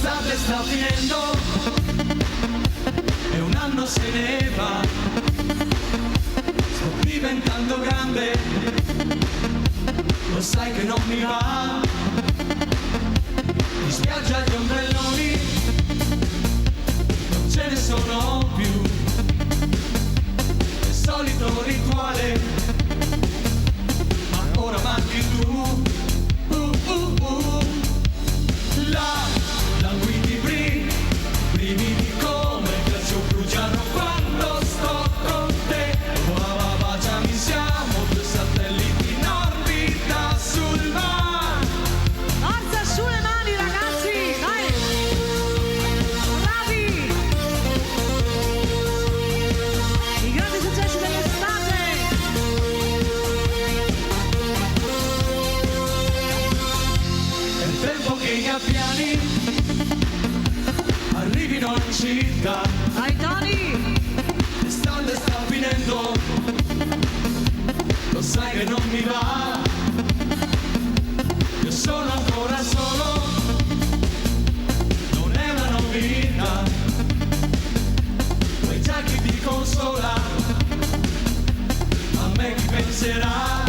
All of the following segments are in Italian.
L'estate sta finendo e un anno se ne va. Sto diventando grande, lo sai che non mi va. In spiaggia gli ombrelloni non ce ne sono più. Il solito rituale, ma ora manchi tu. La guidi brividi come il ghiaccio bruciano quando sto con te. Baciami, siamo due satelliti in orbita sul mare. Forza sulle mani ragazzi, dai! Bravi! I grandi successi dell'estate! È il tempo che i gabbiani arrivino in città. Dai Tony! L'estate sta finendo, lo sai che non mi va. Io sono ancora solo, non è una novità. Quei già chi ti consola, a me chi penserà.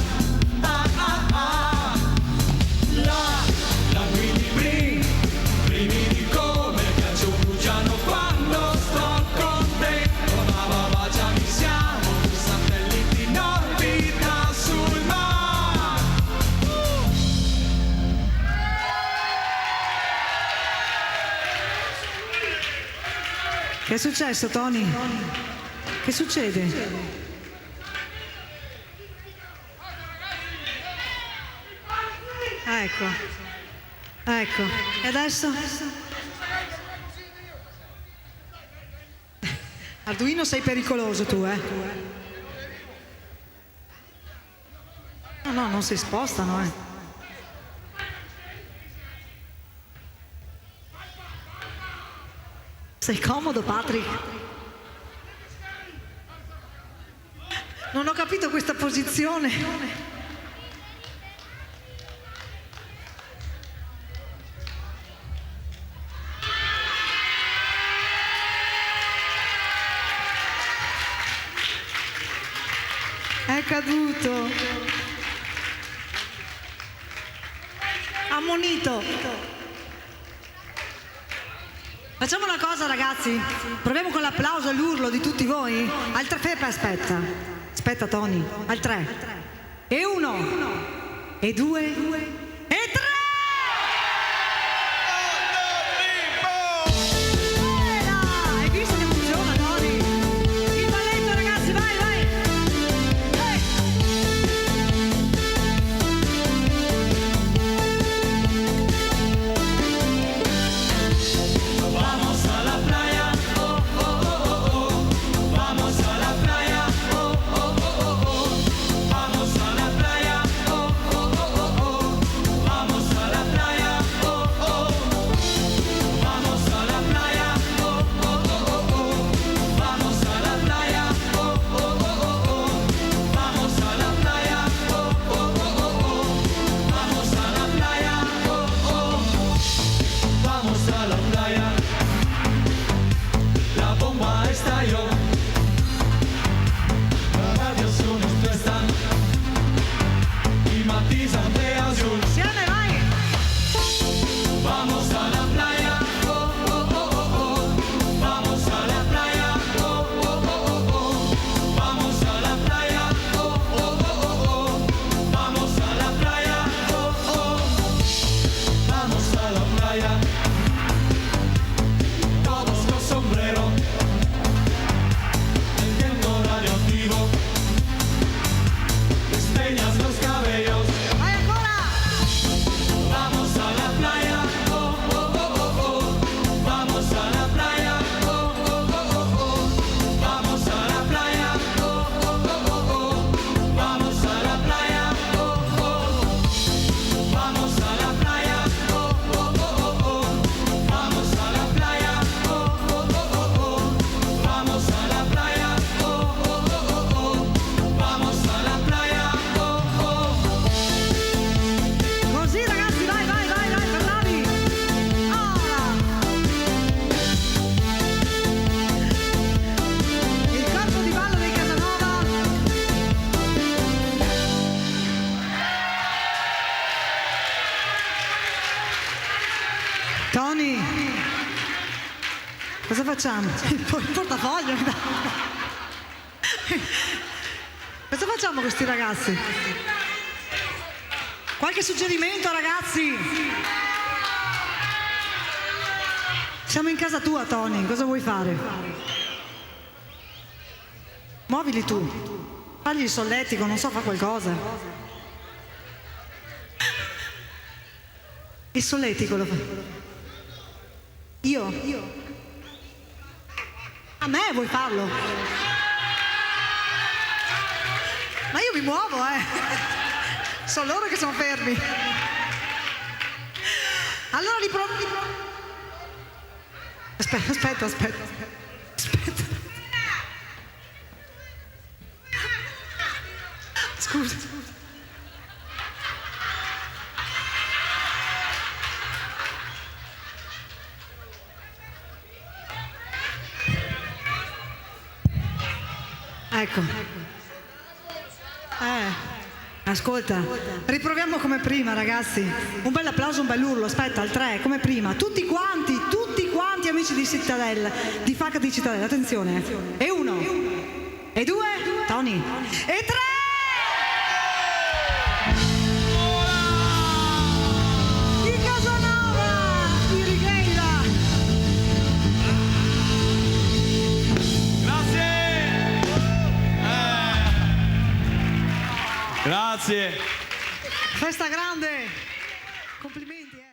La guidi brividi come il ghiaccio bruciano quando sto con te. Baciami, siamo due satelliti in orbita sul mare. Che è successo Tony? Che succede? Ecco, e adesso? Arduino sei pericoloso tu, eh? No, non si spostano, eh. Sei comodo, Patrick? Non ho capito questa posizione. È caduto. Ammonito. Facciamo una cosa ragazzi, proviamo con l'applauso e l'urlo di tutti voi. Al 3 aspetta Tony, al 3. E 1, e 2, e 3! Hai visto che funziona Tony? Il balletto ragazzi, vai! Vamos a la playa, oh oh oh oh. Vamos a la playa, oh oh oh oh. Vamos a la playa, oh oh oh oh. Cosa facciamo? Il portafoglio. Cosa facciamo con questi ragazzi? Qualche suggerimento, ragazzi? Siamo in casa tua, Tony, cosa vuoi fare? Muovili tu, fagli il solletico, non so, fa qualcosa. Il solletico lo fa. Io? A me vuoi farlo? Ma io mi muovo, Sono loro che sono fermi. Allora riprovo. Aspetta. Scusa. Ecco. Ascolta, riproviamo come prima, ragazzi. Un bel applauso, un bel urlo. Aspetta, al 3, come prima. Tutti quanti, amici di Cittadella, di FAC di Cittadella, attenzione. E 1, e 2, Tony, e 3! Di Casanova, di Righeira. Grazie. Festa grande. Complimenti.